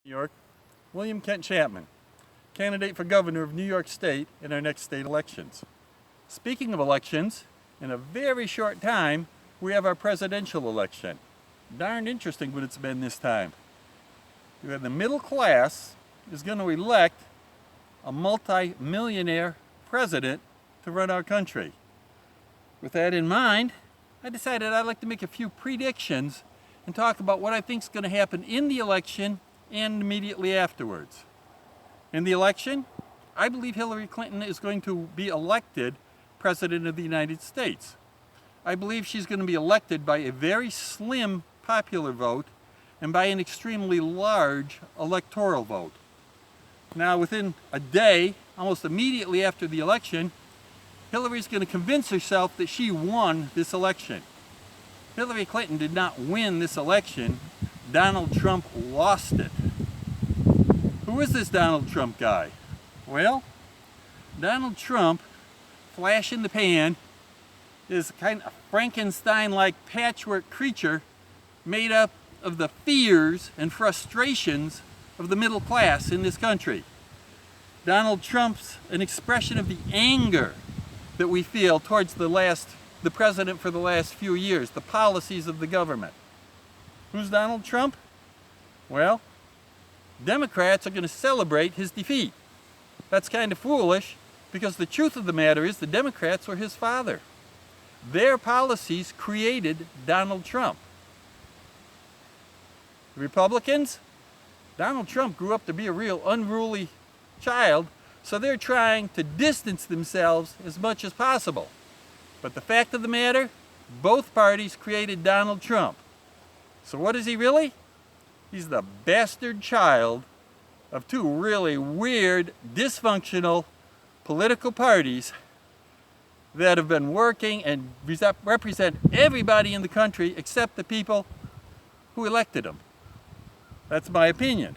New York, William Kent Chapman, candidate for governor of New York State in our next state elections. Speaking of elections, in a very short time, we have our presidential election. Darn interesting what it's been this time. The middle class is going to elect a multi-millionaire president to run our country. With that in mind, I decided I'd like to make a few predictions and talk about what I think is going to happen in the election and immediately afterwards. In the election, I believe Hillary Clinton is going to be elected President of the United States. I believe she's going to be elected by a very slim popular vote and by an extremely large electoral vote. Now, within a day, almost immediately after the election, Hillary's going to convince herself that she won this election. Hillary Clinton did not win this election. Donald Trump lost it. Who is this Donald Trump guy? Well, Donald Trump, flash in the pan, is a kind of Frankenstein-like patchwork creature made up of the fears and frustrations of the middle class in this country. Donald Trump's an expression of the anger that we feel towards the president for the last few years, the policies of the government. Who's Donald Trump? Well, Democrats are going to celebrate his defeat. That's kind of foolish, because the truth of the matter is the Democrats were his father. Their policies created Donald Trump. The Republicans, Donald Trump grew up to be a real unruly child, so they're trying to distance themselves as much as possible. But the fact of the matter, both parties created Donald Trump. So what is he really? He's the bastard child of two really weird, dysfunctional political parties that have been working and represent everybody in the country except the people who elected them. That's my opinion.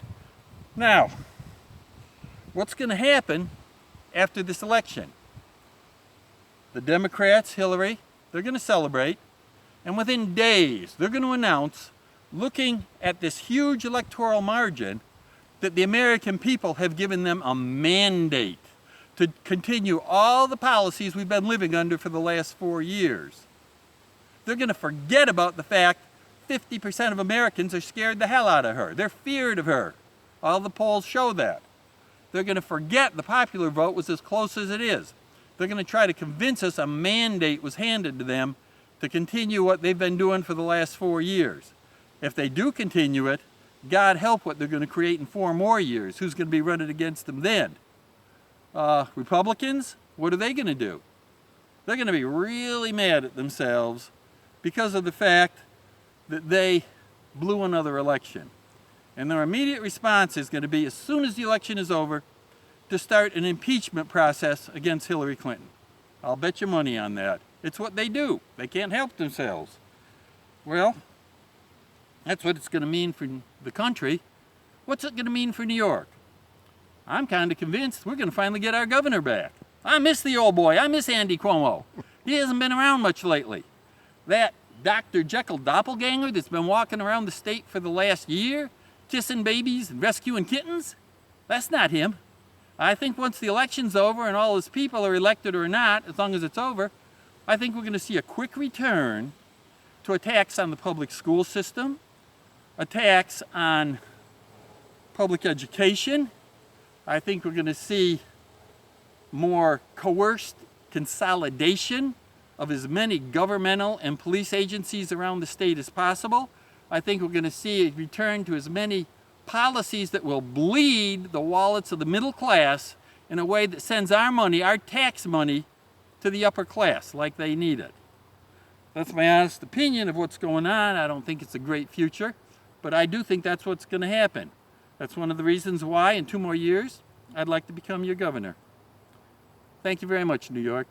Now, what's going to happen after this election? The Democrats, Hillary, they're going to celebrate, and within days, they're going to announce, looking at this huge electoral margin, that the American people have given them a mandate to continue all the policies we've been living under for the last 4 years. They're going to forget about the fact 50% of Americans are scared the hell out of her. They're feared of her. All the polls show that. They're going to forget the popular vote was as close as it is. They're going to try to convince us a mandate was handed to them to continue what they've been doing for the last 4 years. If they do continue it, God help what they're going to create in 4 more years. Who's going to be running against them then? Republicans, what are they going to do? They're going to be really mad at themselves because of the fact that they blew another election. And their immediate response is going to be, as soon as the election is over, to start an impeachment process against Hillary Clinton. I'll bet you money on that. It's what they do. They can't help themselves. Well, that's what it's going to mean for the country. What's it going to mean for New York? I'm kind of convinced we're going to finally get our governor back. I miss the old boy. I miss Andy Cuomo. He hasn't been around much lately. That Dr. Jekyll doppelganger that's been walking around the state for the last year, kissing babies and rescuing kittens, that's not him. I think once the election's over and all his people are elected or not, as long as it's over, I think we're going to see a quick return to attacks on the public school system, attacks on public education. I think we're going to see more coerced consolidation of as many governmental and police agencies around the state as possible. I think we're going to see a return to as many policies that will bleed the wallets of the middle class in a way that sends our money, our tax money, to the upper class like they need it. That's my honest opinion of what's going on. I don't think it's a great future, but I do think that's what's going to happen. That's one of the reasons why in 2 more years I'd like to become your governor. Thank you very much, New York.